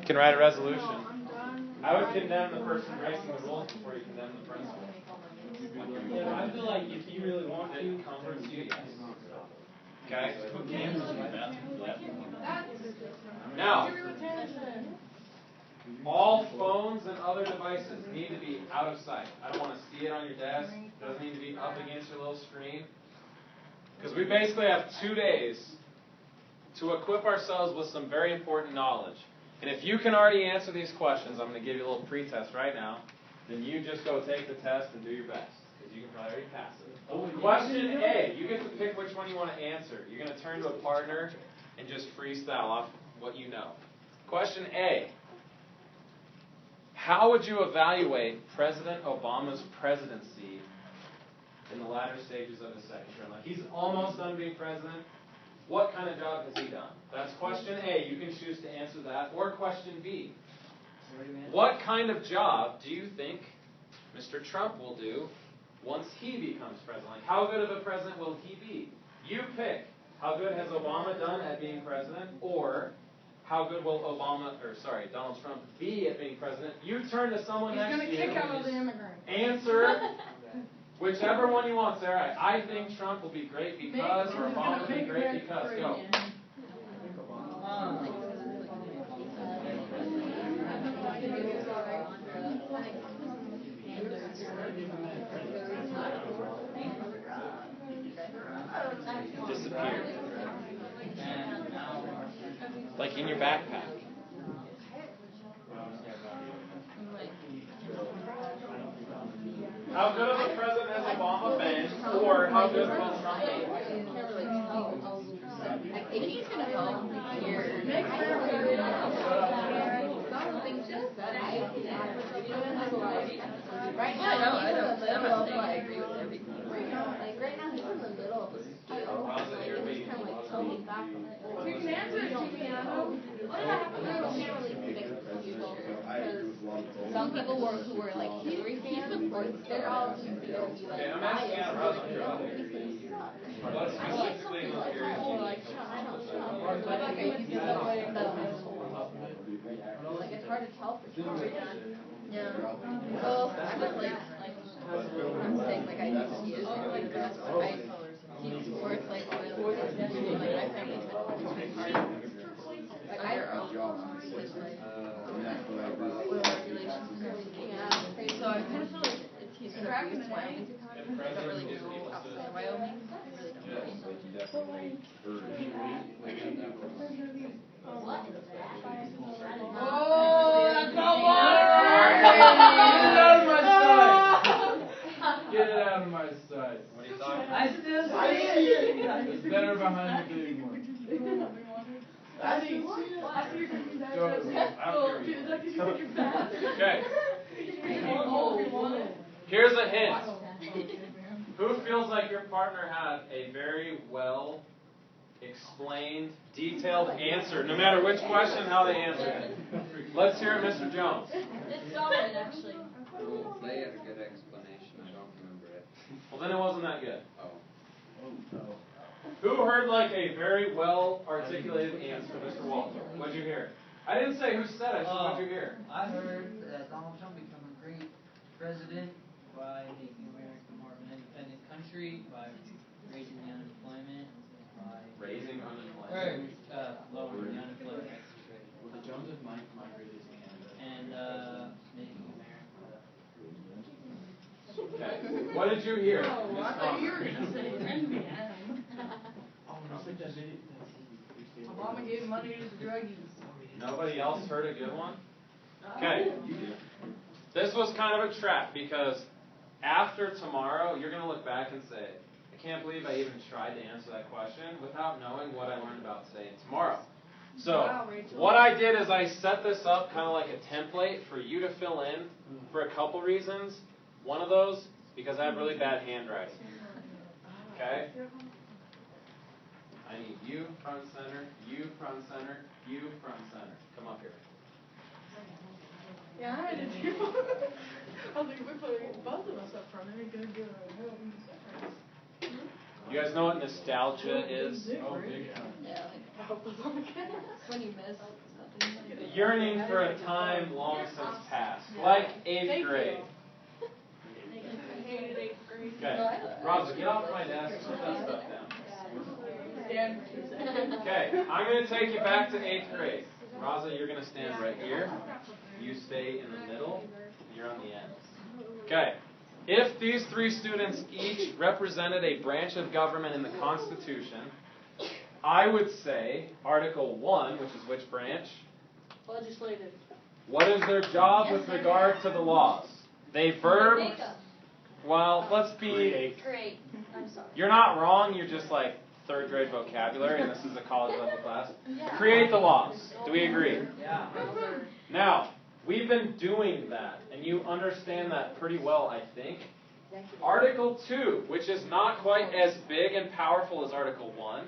can write a resolution. I would condemn the person breaking the rules before you condemn the principal. Yeah, I feel like if you really want to, It comforts you, yes. Okay? Now, all phones and other devices need to be out of sight. I don't want to see it on your desk. It doesn't need to be up against your little screen. Because we basically have 2 days to equip ourselves with some very important knowledge. And if you can already answer these questions, I'm going to give you a little pretest right now, then you just go take the test and do your best. Because you can probably already pass it. Question A, you get to pick which one you want to answer. You're going to turn to a partner and just freestyle off what you know. Question A, how would you evaluate President Obama's presidency in the latter stages of his second term? Like, he's almost done being president. What kind of job has he done? That's question A. You can choose to answer that. Or question B. What kind of job do you think Mr. Trump will do once he becomes president? Like, how good of a president will he be? You pick. How good has Obama done at being president? Or how good will Donald Trump be at being president? You turn to someone next to you. He's going to kick out all the immigrants. Answer whichever one you want, Sarah. I think Trump will be great because, or Obama will be great because. Go. Disappeared. Like in your backpack. How good of a president has Obama been, or how good will Trump be? I think he's going to go here. Right now, I don't agree with everything. Like right now, he's in the middle of a scale. He's kind of like tilting back from it. You can answer it, Juliano. You can't really predict the future because some people who were like Hillary fans, they're all just because you like What specifically was curious? Like it's hard to tell for sure. Yeah. Well, I'm not like I'm saying like I used to use it because he's worth like my family's been hard. Like I with like regulations and everything. Yeah. So I kind of feel like he's gonna boost Wyoming economy. I don't really know outside of Wyoming. I really don't. Oh, that's not water! Get it out of my sight. What are you talking about? I still see it. It's better behind the big one. Okay. Here's a hint. Who feels like your partner had a very well explained, detailed answer, no matter which question, how they answered it? Let's hear it, Mr. Jones. It's solid, actually. Well, they had a good explanation. I don't remember it. Well, then it wasn't that good. Oh. Who heard like a very well articulated answer, Mr. Walter? What'd you hear? I didn't say who said it. What'd you hear? I heard that Donald Trump become a great president by making America more of an independent country, by raising the unemployment, by Raising unemployment. Lowering the unemployment rate. Well, the Joneses migrated to Canada. And making America. Okay. What did you hear? Oh, I thought you were going to say 10 p.m. Oh, no, I think that video. Obama gave money to the druggies. Nobody else heard a good one? Okay. This was kind of a trap because after tomorrow, you're going to look back and say, I can't believe I even tried to answer that question without knowing what I learned about today and tomorrow. So what I did is I set this up kind of like a template for you to fill in for a couple reasons. One of those, because I have really bad handwriting. Okay? I need you front and center, you front and center, you front and center. Come up here. Yeah, I did too. I was like, if we put both of us up front, then we're going to do a real difference. You guys know what nostalgia is? Oh, big time. Yeah, hope that's on the camera. When you miss something. Yearning for a time long since past, like 8th Thank grade. you. I hated 8th grade. Okay, Rosa, get off my desk and put that stuff down. Stand for 2 seconds. Okay, I'm going to take you back to 8th grade. Raza, you're going to stand right here. You stay in the middle. You're on the end. Okay. If these 3 students each represented a branch of government in the Constitution, I would say Article 1, which is which branch? Legislative. What is their job with regard to the laws? They verb. Well, let's be. Great. I'm sorry. You're not wrong. You're just like 3rd grade vocabulary, and this is a college level class. Create the laws. Do we agree? Yeah. Now, we've been doing that, and you understand that pretty well, I think. Article 2, which is not quite as big and powerful as Article 1,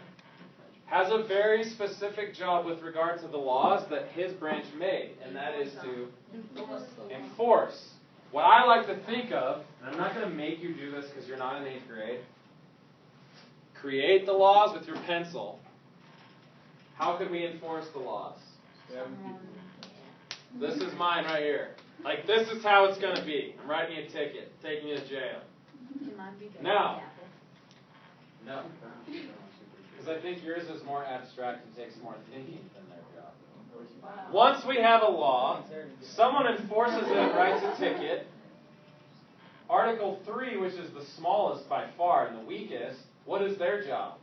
has a very specific job with regard to the laws that his branch made, and that is to enforce. What I like to think of, and I'm not going to make you do this because you're not in 8th grade, create the laws with your pencil. How could we enforce the laws? This is mine right here. Like, this is how it's going to be. I'm writing you a ticket, taking you to jail. Now, no. Because I think yours is more abstract and takes more thinking than their job. Once we have a law, someone enforces it and writes a ticket. Article 3, which is the smallest by far and the weakest, what is their job?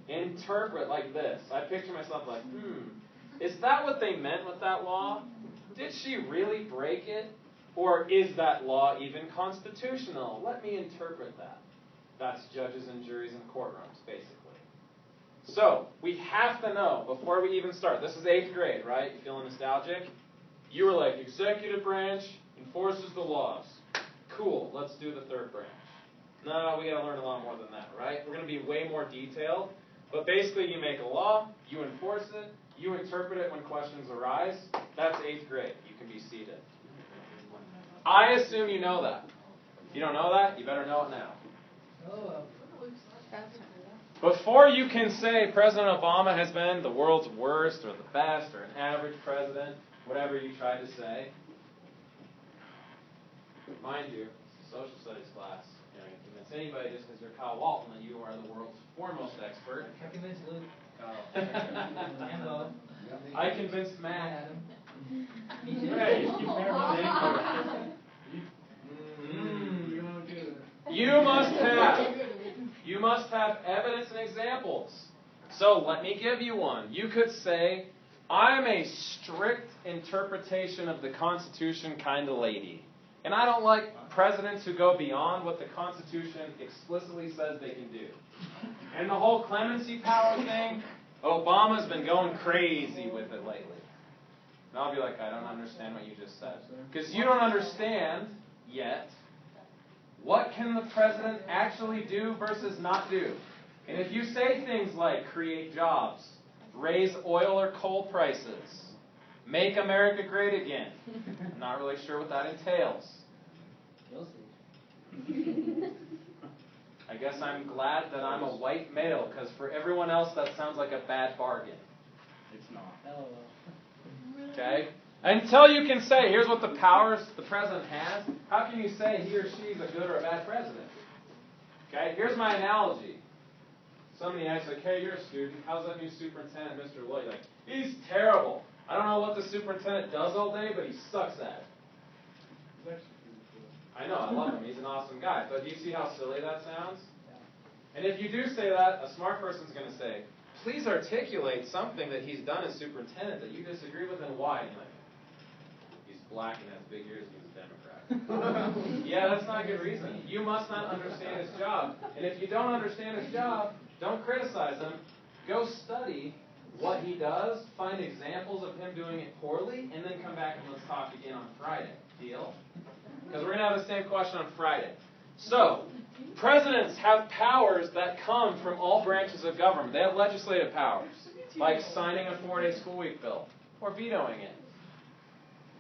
Interpret like this. I picture myself like, is that what they meant with that law? Did she really break it? Or is that law even constitutional? Let me interpret that. That's judges and juries and courtrooms, basically. So, we have to know before we even start. This is 8th grade, right? You feeling nostalgic? You were like, executive branch enforces the laws. Cool, let's do the 3rd branch. No, we got to learn a lot more than that, right? We're going to be way more detailed. But basically, you make a law, you enforce it, you interpret it when questions arise. That's 8th grade. You can be seated. I assume you know that. If you don't know that, you better know it now. Before you can say President Obama has been the world's worst or the best or an average president, whatever you tried to say, mind you, social studies class. You know, you convince anybody just because you're Kyle Walton that you are the world's foremost expert. I convinced Luke. And Bob. I convinced Matt. Me too. Hey, you must have evidence and examples. So let me give you one. You could say, I'm a strict interpretation of the Constitution kind of lady. And I don't like presidents who go beyond what the Constitution explicitly says they can do. And the whole clemency power thing, Obama's been going crazy with it lately. And I'll be like, I don't understand what you just said. Because you don't understand yet what can the president actually do versus not do. And if you say things like create jobs, raise oil or coal prices, make America great again, I'm not really sure what that entails. You'll see. I guess I'm glad that I'm a white male, because for everyone else that sounds like a bad bargain. It's not. LOL. Okay? Until you can say, here's what the powers the president has, how can you say he or she is a good or a bad president? Okay? Here's my analogy. Somebody asks, like, hey, you're a student. How's that new superintendent, Mr. Lloyd? Like, he's terrible. I don't know what the superintendent does all day, but he sucks at it. I know, I love him. He's an awesome guy. But do you see how silly that sounds? And if you do say that, a smart person's going to say, please articulate something that he's done as superintendent that you disagree with and why. And you're like, he's black and has big ears and he's a Democrat. Yeah, that's not a good reason. You must not understand his job. And if you don't understand his job, don't criticize him. Go study what he does, find examples of him doing it poorly, and then come back and let's talk again on Friday. Deal? Because we're going to have the same question on Friday. So, presidents have powers that come from all branches of government. They have legislative powers, like signing a 4-day school week bill or vetoing it.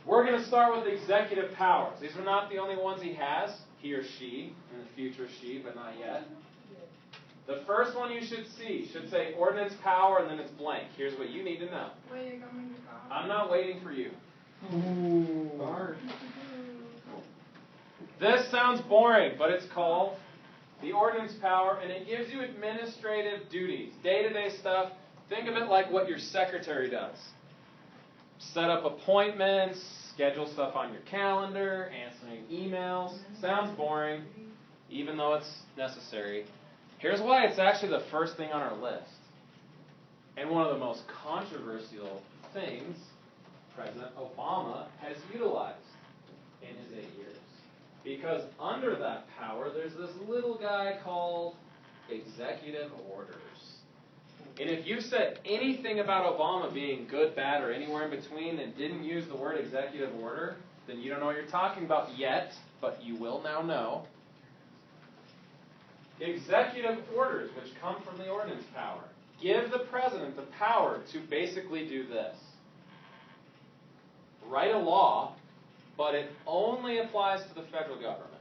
We're going to start with executive powers. These are not the only ones he has, he or she, in the future she, but not yet. The first one you should see should say Ordinance Power, and then it's blank. Here's what you need to know. Waiting on me to come. I'm not waiting for you. This sounds boring, but it's called the Ordinance Power, and it gives you administrative duties, day-to-day stuff. Think of it like what your secretary does. Set up appointments, schedule stuff on your calendar, answering emails. Sounds boring, even though it's necessary. Here's why it's actually the first thing on our list. And one of the most controversial things President Obama has utilized in his 8 years. Because under that power, there's this little guy called executive orders. And if you said anything about Obama being good, bad, or anywhere in between and didn't use the word executive order, then you don't know what you're talking about yet, but you will now know. Executive orders, which come from the Ordinance Power, give the president the power to basically do this. Write a law, but it only applies to the federal government.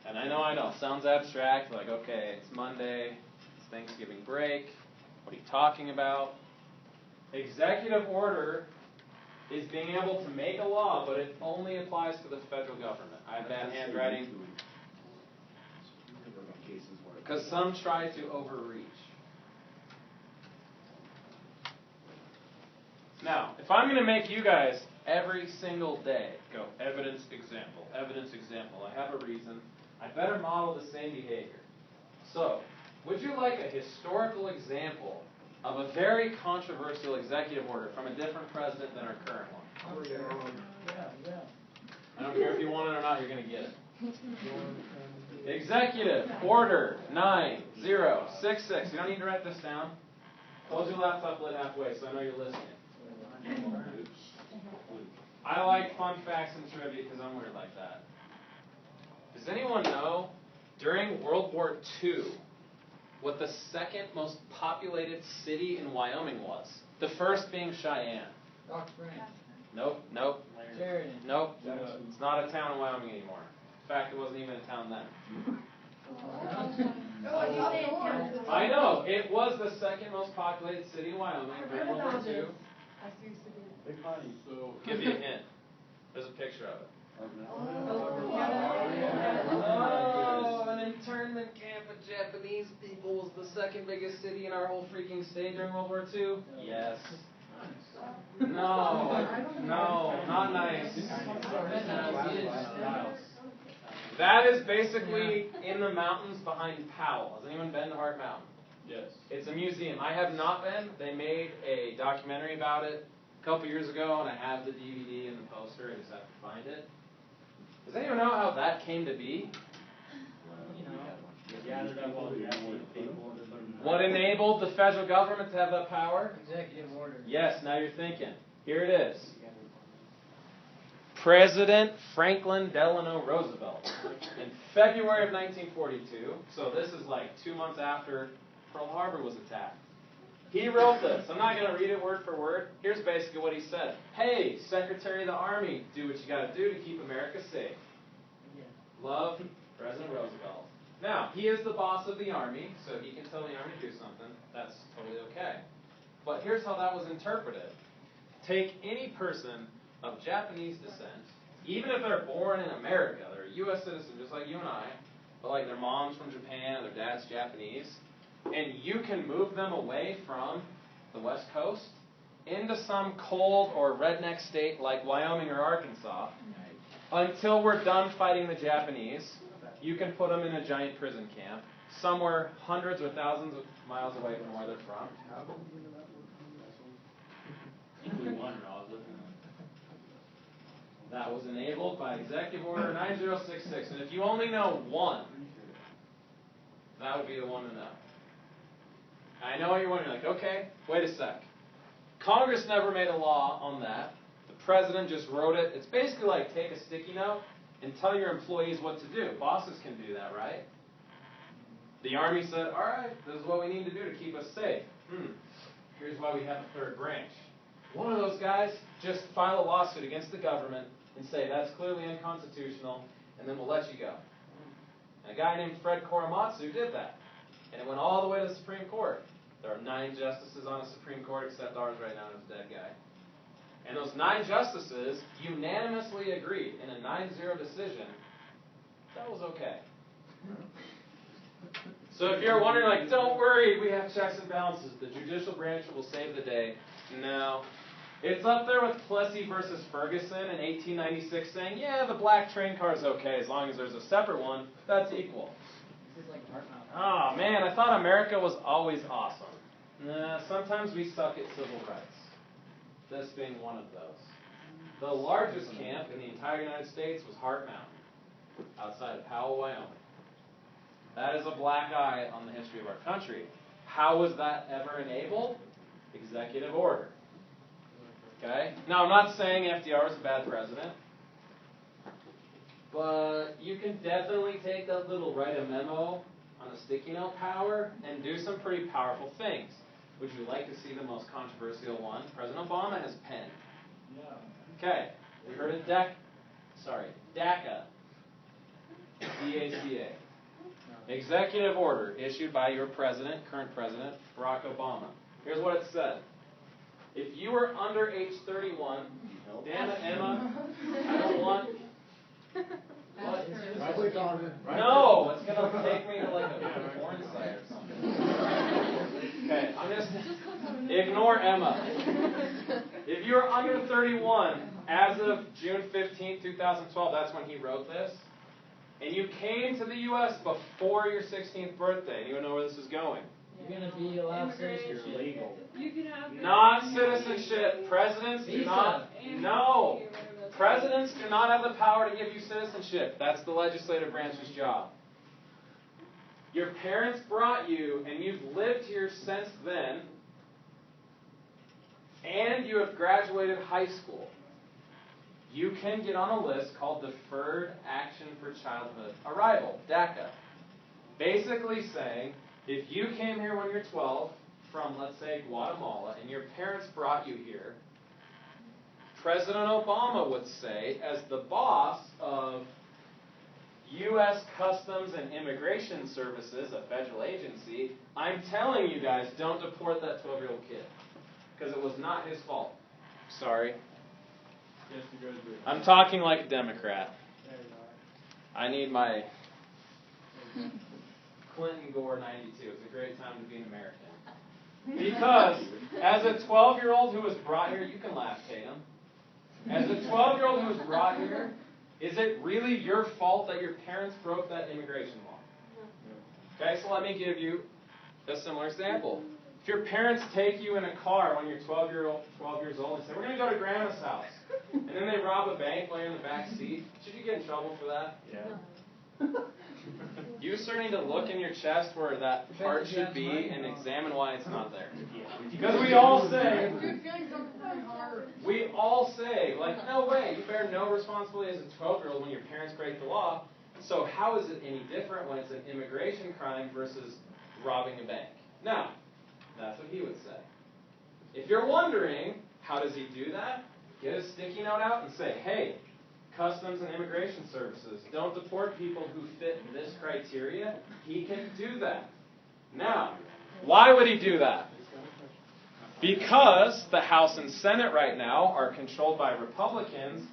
And I know, sounds abstract, like, okay, it's Monday, it's Thanksgiving break, what are you talking about? Executive order is being able to make a law, but it only applies to the federal government. I have bad handwriting, because some try to overreach. Now, if I'm going to make you guys every single day go evidence, example, I have a reason, I better model the same behavior. So, would you like a historical example of a very controversial executive order from a different president than our current one? Yeah. I don't care if you want it or not, you're going to get it. Executive Order 9066. You don't need to write this down. Close your laptop lid halfway so I know you're listening. I like fun facts and trivia because I'm weird like that. Does anyone know, during World War II, what the second most populated city in Wyoming was? The first being Cheyenne. Rock Springs. Nope. Sheridan. Nope. It's not a town in Wyoming anymore. In fact, it wasn't even a town then. I know. It was the second most populated city in Wyoming during World War II. Big Piney. So Give you a hint. There's a picture of it. An internment camp of Japanese people was the second biggest city in our whole freaking state during World War II? Yes. No, not nice. That is basically in the mountains behind Powell. Has anyone been to Hart Mountain? yes. It's a museum. I have not been. They made a documentary about it a couple years ago, and I have the DVD and the poster. I just have to find it. Does anyone know how that came to be? Gathered up all the Japanese people. What enabled the federal government to have that power? Executive order. Yes, now you're thinking. Here it is. President Franklin Delano Roosevelt, in February of 1942, so this is like 2 months after Pearl Harbor was attacked. He wrote this. I'm not going to read it word for word. Here's basically what he said. Hey, Secretary of the Army, do what you got to do to keep America safe. Love, President Roosevelt. Now, he is the boss of the Army, so he can tell the Army to do something. That's totally okay. But here's how that was interpreted. Take any person of Japanese descent, even if they're born in America, they're a U.S. citizen just like you and I, but like their mom's from Japan, their dad's Japanese, and you can move them away from the West Coast into some cold or redneck state like Wyoming or Arkansas until we're done fighting the Japanese. You can put them in a giant prison camp somewhere hundreds or thousands of miles away from where they're from. That was enabled by Executive Order 9066. And if you only know one, that would be the one to know. I know what you're wondering, like, okay, wait a sec. Congress never made a law on that. The president just wrote it. It's basically like take a sticky note and tell your employees what to do. Bosses can do that, right? The Army said, all right, this is what we need to do to keep us safe. Here's why we have a third branch. One of those guys just file a lawsuit against the government and say that's clearly unconstitutional, and then we'll let you go. A guy named Fred Korematsu did that. And it went all the way to the Supreme Court. There are 9 justices on the Supreme Court, except ours right now is a dead guy. And those 9 justices unanimously agreed in a 9-0 decision that was okay. So if you're wondering, like, don't worry, we have checks and balances. The judicial branch will save the day. No. It's up there with Plessy versus Ferguson in 1896 saying, yeah, the black train car is okay as long as there's a separate one. That's equal. This is like heart mouth. Oh, man, I thought America was always awesome. Nah, sometimes we suck at civil rights. This being one of those. The largest camp in the entire United States was Hart Mountain, outside of Powell, Wyoming. That is a black eye on the history of our country. How was that ever enabled? Executive order. Okay? Now, I'm not saying FDR was a bad president, but you can definitely take that little write a memo on a sticky note power and do some pretty powerful things. Would you like to see the most controversial one? President Obama has penned. No. Okay, we heard of DACA. DACA. Executive order issued by your president, current president, Barack Obama. Here's what it said. If you are under age 31, damn it, Emma, I don't want... What? No, it's going to take me to like a porn site or something. Okay, I'm just... Ignore Emma. If you're under 31, as of June 15, 2012, that's when he wrote this, and you came to the U.S. before your 16th birthday, anyone know where this is going? You're going to be allowed citizenship. You're legal. You can have Not citizenship. Presidents do not. No. Presidents do not have the power to give you citizenship. That's the legislative branch's job. Your parents brought you, and you've lived here since then, and you have graduated high school. You can get on a list called Deferred Action for Childhood Arrival, DACA. Basically saying, if you came here when you're 12 from, let's say, Guatemala, and your parents brought you here, President Obama would say, as the boss of U.S. Customs and Immigration Services, a federal agency, I'm telling you guys, don't deport that 12-year-old kid. Because it was not his fault. Sorry. Yes, you go to do it. I'm talking like a Democrat. There you are. I need my Clinton Gore 92. It's a great time to be an American. Because as a 12-year-old who was brought here, you can laugh, Tatum. As a 12-year-old who was brought here, is it really your fault that your parents broke that immigration law? Okay, so let me give you a similar example. If your parents take you in a car when you're 12 years old and say, we're going to go to Grandma's house, and then they rob a bank while you're in the back seat, should you get in trouble for that? Yeah. You sir need to look in your chest where that part should be and examine why it's not there. Because we all say, like, no way, you bear no responsibility as a 12-year-old when your parents break the law. So how is it any different when it's an immigration crime versus robbing a bank? Now, that's what he would say. If you're wondering, how does he do that? Get a sticky note out and say, hey, Customs and Immigration Services, don't deport people who fit this criteria. He can do that. Now, why would he do that? Because the House and Senate right now are controlled by Republicans.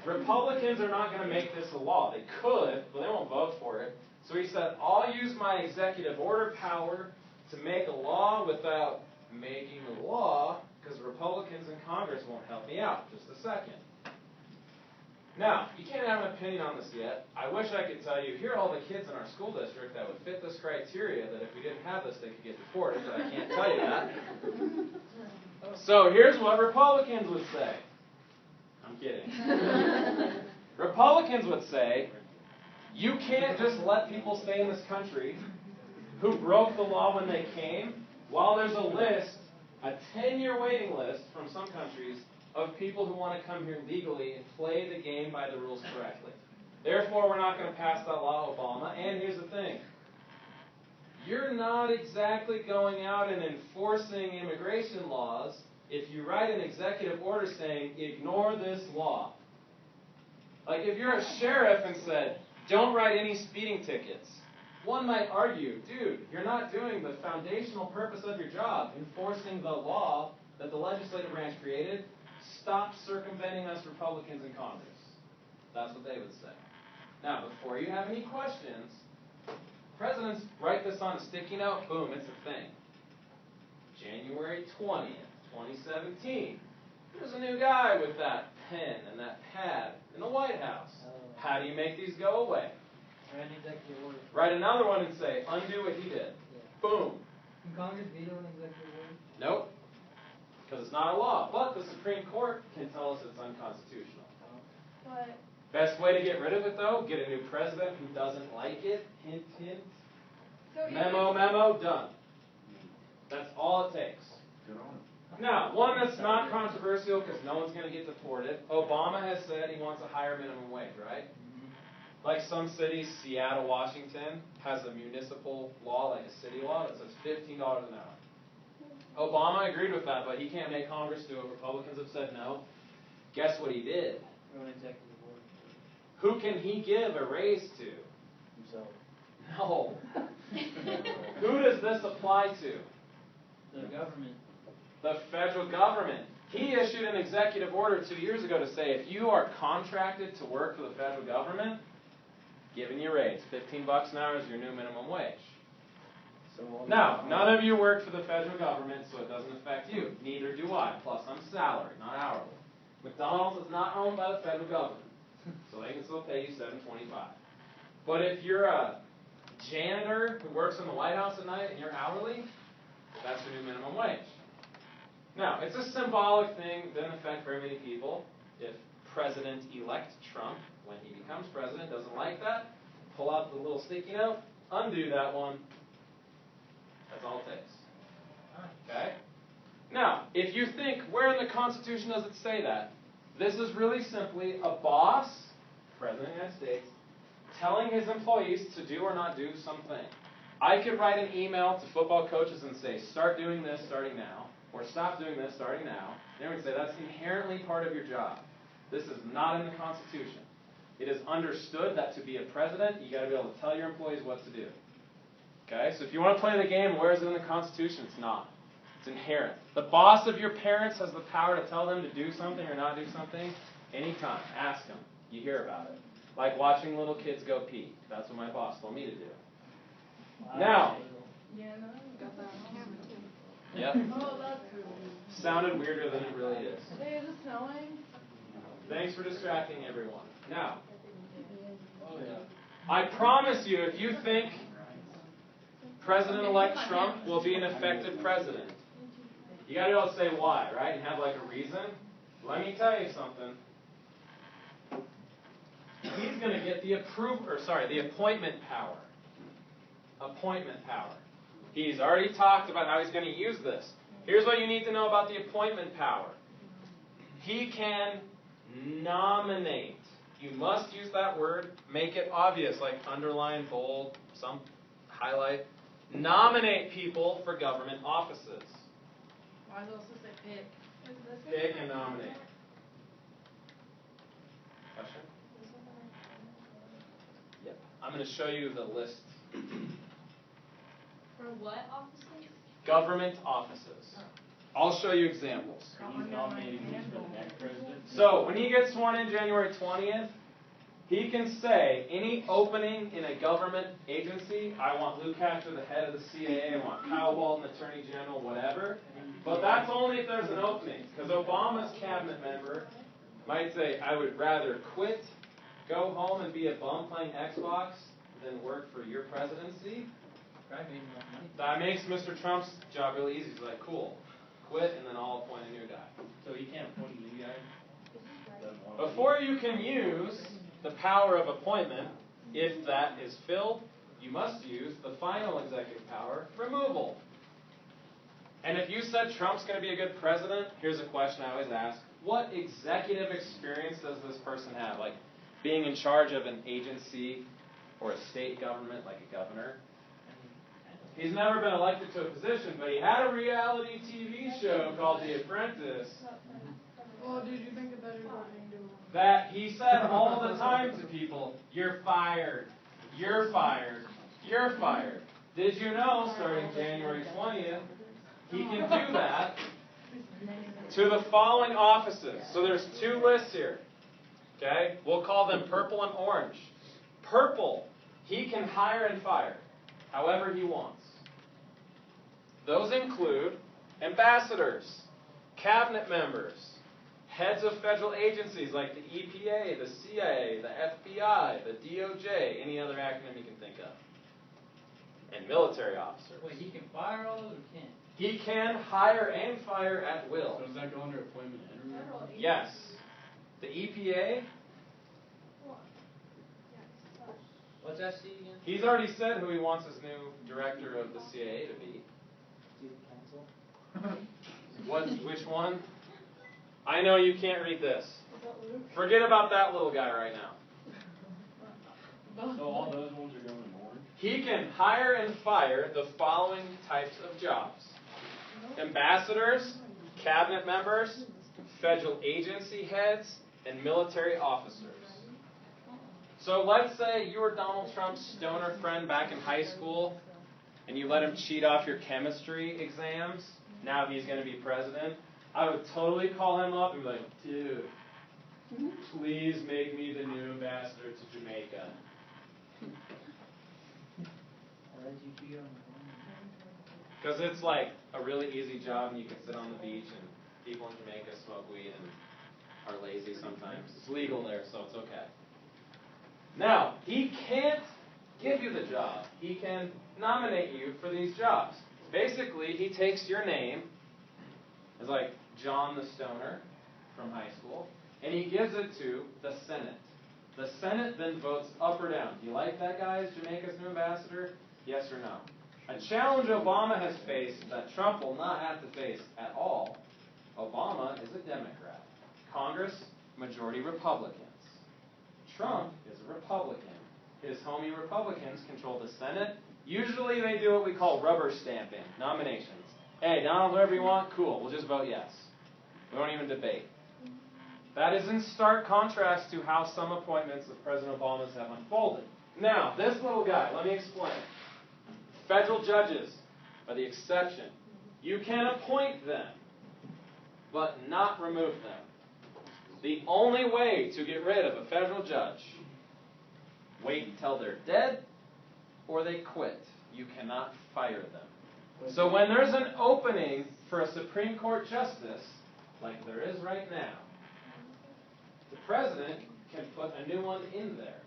Republicans are not going to make this a law. They could, but they won't vote for it. So he said, I'll use my executive order power to make a law without making a law, because Republicans in Congress won't help me out. Just a second. Now, you can't have an opinion on this yet. I wish I could tell you, here are all the kids in our school district that would fit this criteria, that if we didn't have this, they could get deported, but I can't tell you that. So here's what Republicans would say. I'm kidding. Republicans would say, you can't just let people stay in this country who broke the law when they came, while there's a list, a 10-year waiting list from some countries, of people who want to come here legally and play the game by the rules correctly. Therefore, we're not going to pass that law, Obama. And here's the thing. You're not exactly going out and enforcing immigration laws if you write an executive order saying, ignore this law. Like if you're a sheriff and said, Don't write any speeding tickets. One might argue, dude, you're not doing the foundational purpose of your job, enforcing the law that the legislative branch created. Stop circumventing us Republicans in Congress. That's what they would say. Now, before you have any questions, presidents write this on a sticky note, boom, it's a thing. January 20th, 2017. There's a new guy with that pen and that pad in the White House. How do you make these go away? Write an executive order. Write another one and say, undo what he did. Yeah. Boom. Can Congress veto an executive order? Nope. Because it's not a law. But the Supreme Court can tell us it's unconstitutional. But Best way to get rid of it, though, get a new president who doesn't like it. Hint, hint. Memo, done. That's all it takes. Now, one that's not controversial because no one's going to get deported. Obama has said he wants a higher minimum wage, right? Like some cities, Seattle, Washington, has a municipal law, like a city law, that says $15 an hour. Obama agreed with that, but he can't make Congress do it. Republicans have said no. Guess what he did? Or an executive order. Who can he give a raise to? Himself. No. Who does this apply to? The government. The federal government. He issued an executive order 2 years ago to say if you are contracted to work for the federal government, giving you a raise. $15 an hour is your new minimum wage. Now, none of you work for the federal government, so it doesn't affect you. Neither do I. Plus, I'm salaried, not hourly. McDonald's is not owned by the federal government, so they can still pay you $7.25. But if you're a janitor who works in the White House at night and you're hourly, that's your new minimum wage. Now, it's a symbolic thing. It doesn't affect very many people. If President-elect Trump, when he becomes president, doesn't like that, pull out the little sticky note, undo that one. That's all it takes. Okay? Now, if you think, where in the Constitution does it say that? This is really simply a boss, President of the United States, telling his employees to do or not do something. I could write an email to football coaches and say, start doing this starting now, or stop doing this starting now. They would say, that's inherently part of your job. This is not in the Constitution. It is understood that to be a president, you got to be able to tell your employees what to do. Okay? So if you want to play the game, where is it in the Constitution? It's not. It's inherent. The boss of your parents has the power to tell them to do something or not do something anytime. Ask them. You hear about it. Like watching little kids go pee. That's what my boss told me to do. Now. yeah, no, got that. Yep. Oh, that's cool. Sounded weirder than it really is. Hey, is it snowing? Thanks for distracting everyone. Now, Oh, yeah. I promise you, if you think President-elect Trump will be an effective president, you got to be able to say why, right? And have like a reason. Let me tell you something. He's going to get the appointment power. Appointment power. He's already talked about how he's going to use this. Here's what you need to know about the appointment power. He can nominate. You must use that word. Make it obvious, like underline, bold, some highlight. Nominate people for government offices. Why does it also say pick? Pick and nominate. Question? Yep. I'm going to show you the list. For what offices? Government offices. I'll show you examples. He's nominating me for the next president. So, when he gets sworn in January 20th, he can say, any opening in a government agency, I want Luke Hatcher, the head of the CIA, I want Kyle Walton, Attorney General, whatever. But that's only if there's an opening. Because Obama's cabinet member might say, I would rather quit, go home and be a bum playing Xbox than work for your presidency. That makes Mr. Trump's job really easy. He's like, cool, quit, and then I'll appoint a new guy. So he can't appoint a new guy? Before you can use the power of appointment, if that is filled, you must use the final executive power, removal. And if you said Trump's going to be a good president, here's a question I always ask. What executive experience does this person have? Like being in charge of an agency or a state government, like a governor? He's never been elected to a position, but he had a reality TV show called The Apprentice. Well, did you think of better than doing? That he said all the time to people, "You're fired. You're fired. You're fired." Did you know, starting January 20th, he can do that to the following offices? So there's two lists here. Okay? We'll call them purple and orange. Purple, he can hire and fire however he wants. Those include ambassadors, cabinet members, heads of federal agencies like the EPA, the CIA, the FBI, the DOJ, any other acronym you can think of, and military officers. Wait, he can fire all those or can't? He can hire and fire at will. So does that go under appointment and interview? Yes. The EPA, What's that seat again? he's already said who he wants as new director of the CIA to be. Which one? I know you can't read this. Forget about that little guy right now. So all those ones are going in orange? He can hire and fire the following types of jobs: ambassadors, cabinet members, federal agency heads, and military officers. So let's say you were Donald Trump's stoner friend back in high school, and you let him cheat off your chemistry exams. Now he's going to be president. I would totally call him up and be like, "Dude, please make me the new ambassador to Jamaica." Because it's like a really easy job, and you can sit on the beach, and people in Jamaica smoke weed and are lazy sometimes. It's legal there, so it's okay. Now, he can't give you the job. He can nominate you for these jobs. Basically, he takes your name, it's like John the Stoner from high school, and he gives it to the Senate. The Senate then votes up or down. Do you like that guy as Jamaica's new ambassador? Yes or no? A challenge Obama has faced that Trump will not have to face at all. Obama is a Democrat. Congress, majority Republicans. Trump is a Republican. His homie Republicans control the Senate. Usually they do what we call rubber stamping, nominations. Hey, Donald, whoever you want, cool, we'll just vote yes. We won't even debate. That is in stark contrast to how some appointments of President Obama's have unfolded. Now, this little guy, let me explain. Federal judges are the exception. You can appoint them, but not remove them. The only way to get rid of a federal judge, wait until they're dead or they quit. You cannot fire them. So when there's an opening for a Supreme Court justice, like there is right now, the president can put a new one in there.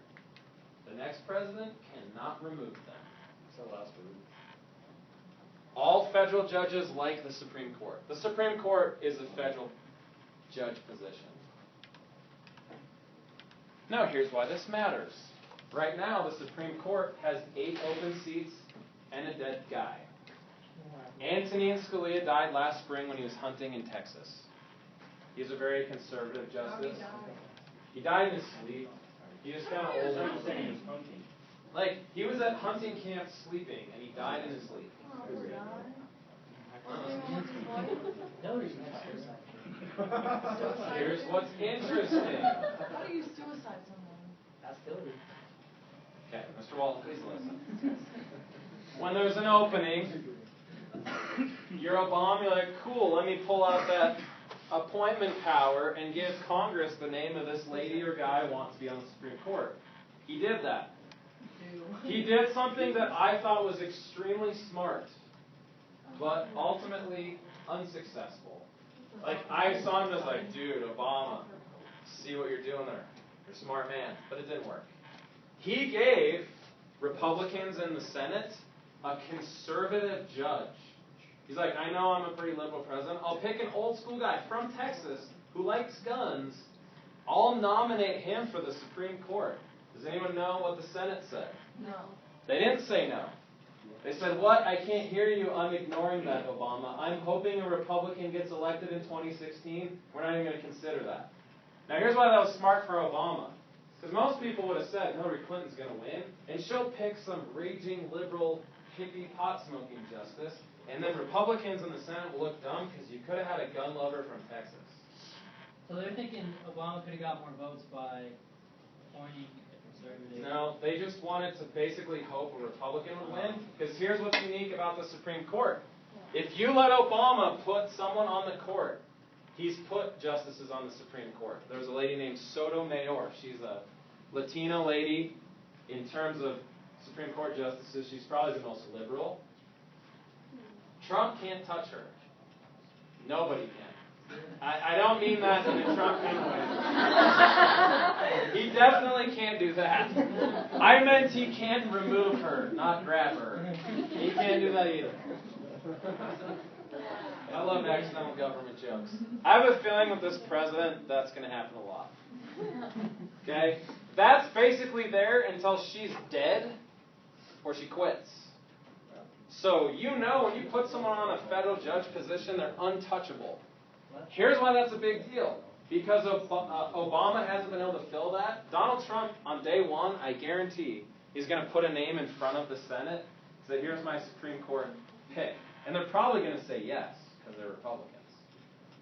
The next president cannot remove them. What's that last word? All federal judges like the Supreme Court. The Supreme Court is a federal judge position. Now here's why this matters. Right now, the Supreme Court has 8 open seats and a dead guy. Antonin Scalia died last spring when he was hunting in Texas. He's a very conservative justice. He died in his sleep. He just kind of old. Like, he was at hunting camp sleeping, and he died in his sleep. Here's what's interesting. How do you suicide someone? That's Hillary. Okay, Mr. Walton, please listen. When there's an opening, you're Obama, you're like, cool, let me pull out that appointment power and give Congress the name of this lady or guy who wants to be on the Supreme Court. He did that. He did something that I thought was extremely smart, but ultimately unsuccessful. Like, I saw him as like, dude, Obama, see what you're doing there. You're a smart man. But it didn't work. He gave Republicans in the Senate a conservative judge. He's like, I know I'm a pretty liberal president. I'll pick an old school guy from Texas who likes guns. I'll nominate him for the Supreme Court. Does anyone know what the Senate said? No. They didn't say no. They said, what? I can't hear you. I'm ignoring that, Obama. I'm hoping a Republican gets elected in 2016. We're not even going to consider that. Now, here's why that was smart for Obama. Because most people would have said Hillary Clinton's going to win, and she'll pick some raging liberal, hippie, pot-smoking justice, and then Republicans in the Senate will look dumb because you could have had a gun lover from Texas. So they're thinking Obama could have got more votes by appointing a conservative. No, they just wanted to basically hope a Republican would win. Because here's what's unique about the Supreme Court. If you let Obama put someone on the court, he's put justices on the Supreme Court. There was a lady named Sotomayor. She's a Latina lady. In terms of Supreme Court justices, she's probably the most liberal. Trump can't touch her. Nobody can. I don't mean that in a Trump kind of way. He definitely can't do that. I meant he can't remove her, not grab her. He can't do that either. I love accidental government jokes. I have a feeling with this president, that's going to happen a lot. Okay? That's basically there until she's dead or she quits. So you know when you put someone on a federal judge position, they're untouchable. Here's why that's a big deal. Because Obama hasn't been able to fill that, Donald Trump, on day one, I guarantee, is going to put a name in front of the Senate. Say, here's my Supreme Court pick. And they're probably going to say yes, because they're Republicans.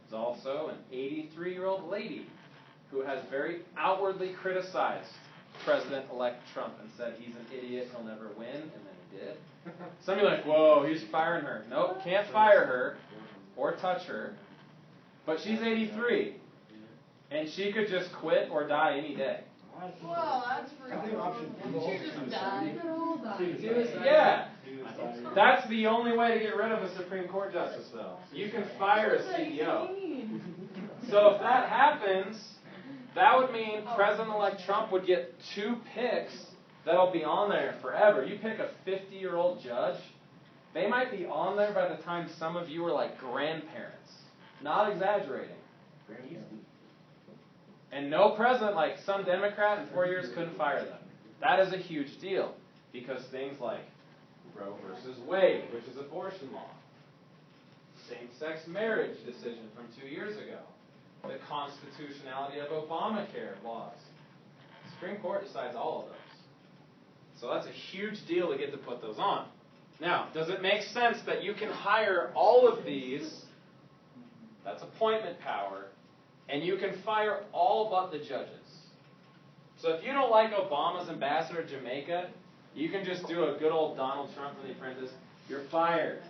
There's also an 83-year-old lady who has very outwardly criticized President-elect Trump and said he's an idiot, he'll never win, and then he did. Some of you are like, whoa, he's firing her. Nope, can't fire her or touch her. But she's 83, and she could just quit or die any day. Well, that's rude. She just died. Yeah. That's the only way to get rid of a Supreme Court justice, though. You can fire a CEO. So if that happens, that would mean President-elect Trump would get 2 picks that'll be on there forever. You pick a 50-year-old judge, they might be on there by the time some of you are like grandparents. Not exaggerating. And no president, like some Democrat in 4 years, couldn't fire them. That is a huge deal. Because things like Roe versus Wade, which is abortion law, same-sex marriage decision from 2 years ago, the constitutionality of Obamacare laws. The Supreme Court decides all of those. So that's a huge deal to get to put those on. Now, does it make sense that you can hire all of these, that's appointment power, and you can fire all but the judges? So if you don't like Obama's ambassador to Jamaica, you can just do a good old Donald Trump from The Apprentice. You're fired.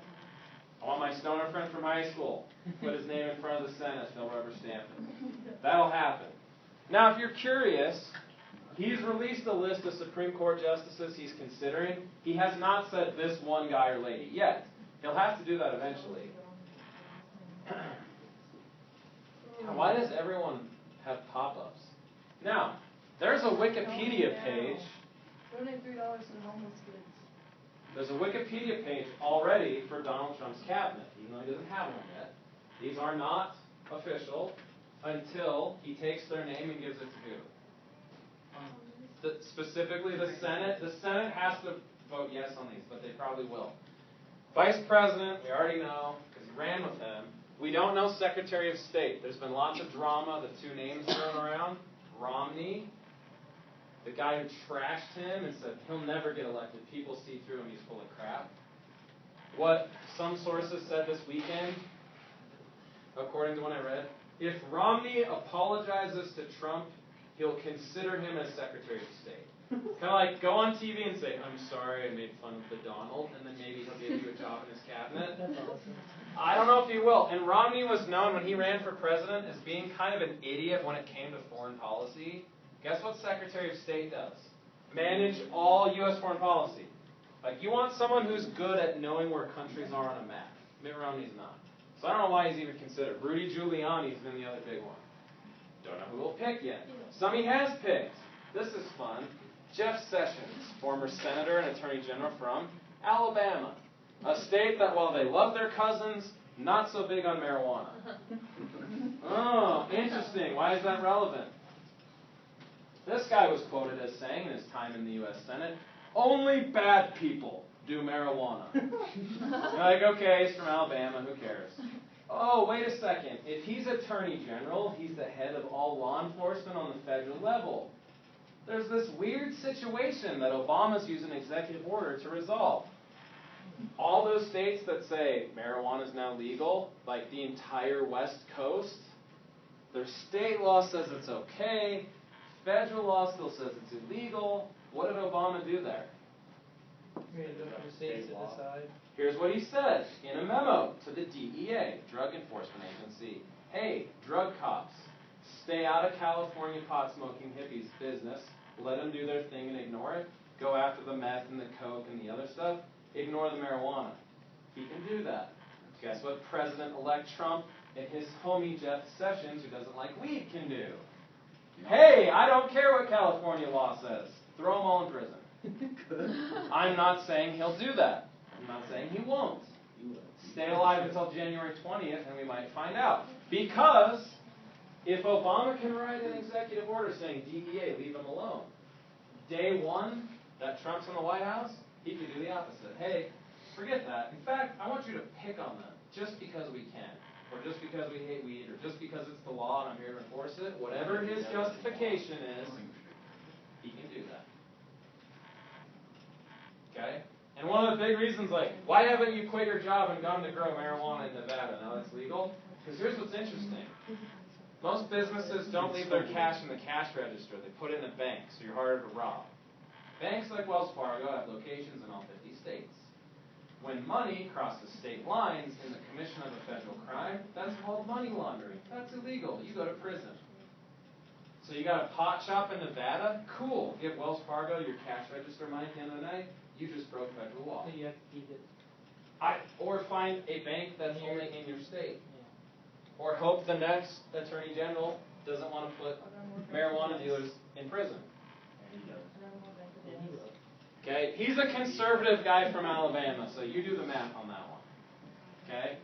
I want my stoner friend from high school. Put his name in front of the Senate. They'll rubber stamp it. That'll happen. Now, if you're curious, he's released a list of Supreme Court justices he's considering. He has not said this one guy or lady yet. He'll have to do that eventually. Why does everyone have pop-ups? Now, there's a Wikipedia page. Donate $3 to the homeless kids. There's a Wikipedia page already for Donald Trump's cabinet, even though he doesn't have one yet. These are not official until he takes their name and gives it to who? Specifically the Senate. The Senate has to vote yes on these, but they probably will. Vice President, we already know, because he ran with him. We don't know Secretary of State. There's been lots of drama, the 2 names thrown around. Romney, the guy who trashed him and said he'll never get elected. People see through him, he's full of crap. What some sources said this weekend, according to what I read, if Romney apologizes to Trump, he'll consider him as Secretary of State. Kind of like go on TV and say, I'm sorry I made fun of the Donald, and then maybe he'll give you a job in his cabinet. I don't know if he will. And Romney was known when he ran for president as being kind of an idiot when it came to foreign policy. Guess what Secretary of State does? Manage all U.S. foreign policy. Like, you want someone who's good at knowing where countries are on a map. Mitt Romney's not. So I don't know why he's even considered. Rudy Giuliani's been the other big one. Don't know who he'll pick yet. Some he has picked. This is fun. Jeff Sessions, former senator and attorney general from Alabama. A state that, while they love their cousins, not so big on marijuana. Oh, interesting. Why is that relevant? This guy was quoted as saying in his time in the U.S. Senate, only bad people do marijuana. You're like, okay, he's from Alabama, who cares? Oh, wait a second. If he's Attorney General, he's the head of all law enforcement on the federal level. There's this weird situation that Obama's used an executive order to resolve. All those states that say marijuana is now legal, like the entire West Coast, Their state law says it's okay. Federal law still says it's illegal. What did Obama do there? The states to decide. Here's what he said in a memo to the DEA, Drug Enforcement Agency. Hey, drug cops, stay out of California pot-smoking hippies' business. Let them do their thing and ignore it. Go after the meth and the coke and the other stuff. Ignore the marijuana. He can do that. Guess what President-elect Trump and his homie Jeff Sessions, who doesn't like weed, can do? Hey, I don't care what California law says. Throw them all in prison. I'm not saying he'll do that. I'm not saying he won't. Stay alive until January 20th and we might find out. Because if Obama can write an executive order saying, DEA, leave them alone, day one that Trump's in the White House, he could do the opposite. Hey, forget that. In fact, I want you to pick on them just because we can, or just because we hate weed, or just because it's the law and I'm here to enforce it. Whatever his justification is, he can do that. Okay? And one of the big reasons, like, why haven't you quit your job and gone to grow marijuana in Nevada? Now that's legal? Because here's what's interesting. Most businesses don't leave their cash in the cash register. They put it in a bank, so you're harder to rob. Banks like Wells Fargo have locations in all 50 states. When money crosses state lines in the commission of a federal crime, that's called money laundering. That's illegal. You go to prison. So you got a pot shop in Nevada? Cool. Give Wells Fargo your cash register money at the end of the night. You just broke federal law. So you have to keep it. Or find a bank that's only in your state. Or hope the next attorney general doesn't want to put marijuana dealers in prison. Okay? He's a conservative guy from Alabama, so you do the math on that one. Okay?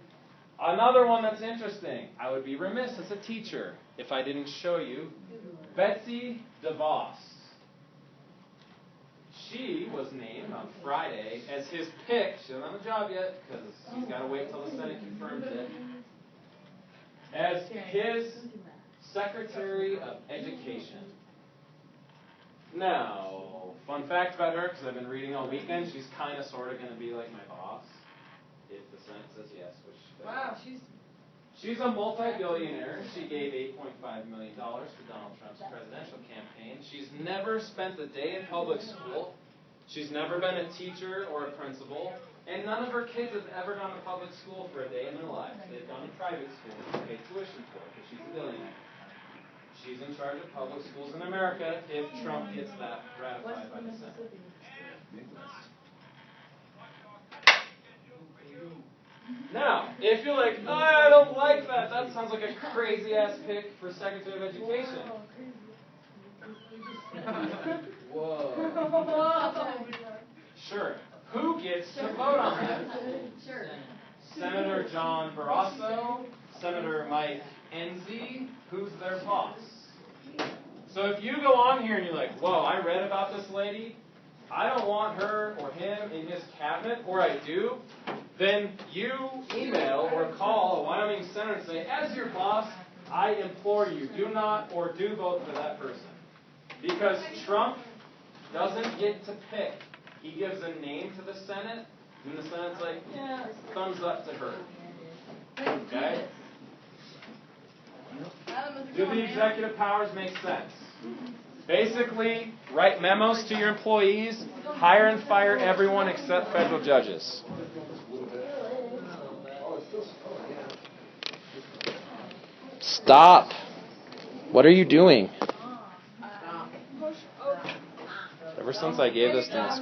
Another one that's interesting. I would be remiss as a teacher if I didn't show you Betsy DeVos. She was named on Friday as his pick. She doesn't have a job yet because he's got to wait till the Senate confirms it. As his Secretary of Education. Now, fun fact about her, because I've been reading all weekend, she's kind of sort of going to be like my boss, if the Senate says yes. Which Wow, she's a multi-billionaire. She gave $8.5 million to Donald Trump's presidential campaign. She's never spent a day in public school. She's never been a teacher or a principal. And none of her kids have ever gone to public school for a day in their lives. They've gone to private school and paid tuition for it because she's a billionaire. She's in charge of public schools in America if Trump gets that ratified by the Senate. Now, if you're like, oh, I don't like that. That sounds like a crazy-ass pick for Secretary of Education. Whoa. Sure. Who gets to vote on that? Sure. Senator John Barrasso, Senator Mike Enzi, who's their boss? So if you go on here and you're like, whoa, I read about this lady, I don't want her or him in his cabinet, or I do, then you email or call a Wyoming senator and say, as your boss, I implore you, do not or do vote for that person. Because Trump doesn't get to pick. He gives a name to the Senate, and the Senate's like, yeah, thumbs up to her. Okay? Do the executive powers make sense? Basically, write memos to your employees, hire and fire everyone except federal judges. Stop. What are you doing? Ever since I gave this to